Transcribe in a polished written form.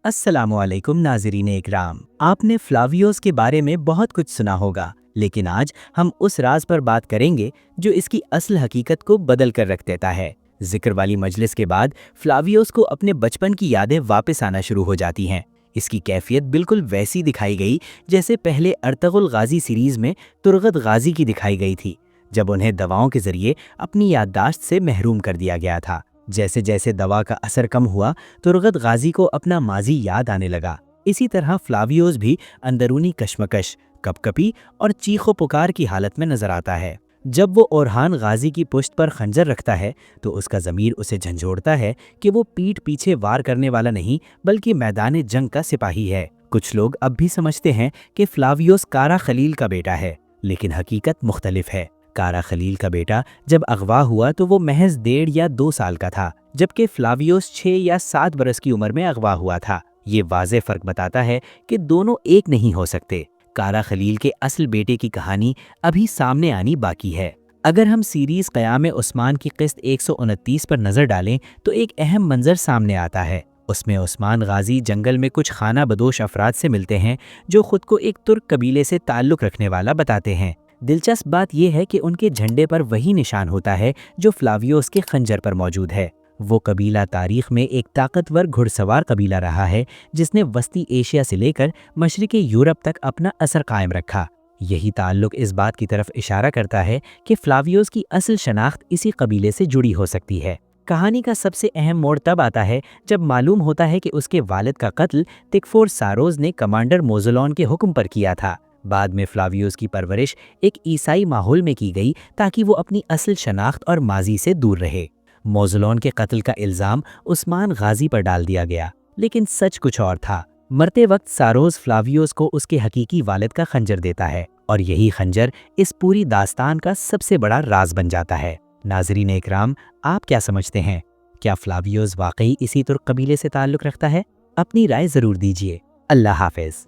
अस्सलामुअलैकुम नाज़रीन इकराम। आपने फ्लावियोस के बारे में बहुत कुछ सुना होगा, लेकिन आज हम उस राज पर बात करेंगे जो इसकी असल हकीकत को बदल कर रख देता है। जिक्र वाली मजलिस के बाद फ्लावियोस को अपने बचपन की यादें वापस आना शुरू हो जाती हैं। इसकी कैफियत बिल्कुल वैसी दिखाई गई जैसे पहले अर्तगुल गाजी सीरीज़ में तुरगत गाजी की दिखाई गई थी, जब उन्हें दवाओं के जरिए अपनी याददाश्त से महरूम कर दिया गया था। जैसे जैसे दवा का असर कम हुआ, तुरगत गाजी को अपना माजी याद आने लगा। इसी तरह फ्लावियोस भी अंदरूनी कश्मकश, कपकपी और चीखो पुकार की हालत में नजर आता है। जब वो ओरहान गाजी की पुश्त पर खंजर रखता है तो उसका ज़मीर उसे झंझोड़ता है कि वो पीठ पीछे वार करने वाला नहीं बल्कि मैदान जंग का सिपाही है। कुछ लोग अब भी समझते हैं कि फ्लावियोस कारा खलील का बेटा है, लेकिन हकीकत मुख्तलिफ है। कारा खलील का बेटा जब अगवा हुआ तो वो महज 1.5 या 2 साल का था, जबकि फ्लावियोस 6 या 7 बरस की उम्र में अगवा हुआ था। ये वाज़े फ़र्क बताता है कि दोनों एक नहीं हो सकते। कारा खलील के असल बेटे की कहानी अभी सामने आनी बाकी है। अगर हम सीरीज़ क़याम उस्मान की क़िस्त 129 पर नज़र डालें तो एक अहम मंजर सामने आता है। उसमें उस्मान गाजी जंगल में कुछ खाना बदोश अफराद से मिलते हैं जो ख़ुद को एक तुर्क कबीले से ताल्लुक़ रखने वाला बताते हैं। दिलचस्प बात यह है कि उनके झंडे पर वही निशान होता है जो फ्लावियोस के खंजर पर मौजूद है। वो कबीला तारीख में एक ताकतवर घुड़सवार कबीला रहा है जिसने वस्ती एशिया से लेकर मशरिकी यूरोप तक अपना असर कायम रखा। यही ताल्लुक़ इस बात की तरफ इशारा करता है कि फ्लावियोस की असल शनाख्त इसी कबीले से जुड़ी हो सकती है। कहानी का सबसे अहम मोड़ तब आता है जब मालूम होता है कि उसके वालिद का कत्ल तिकफोर सारोज ने कमांडर मोज़लोन के हुक्म पर किया था। बाद में फ्लावियोस की परवरिश एक ईसाई माहौल में की गई ताकि वो अपनी असल शनाख्त और माजी से दूर रहे। मोज़लोन के कत्ल का इल्ज़ाम उस्मान गाजी पर डाल दिया गया, लेकिन सच कुछ और था। मरते वक्त सारोज फ्लावियोस को उसके हकीकी वालिद का खंजर देता है और यही खंजर इस पूरी दास्तान का सबसे बड़ा राज बन जाता है। नाज़रीन इकराम, आप क्या समझते हैं? क्या फ्लावियोस वाकई इसी तुर्क कबीले से ताल्लुक़ रखता है? अपनी राय ज़रूर दीजिए। अल्लाह हाफ़िज़।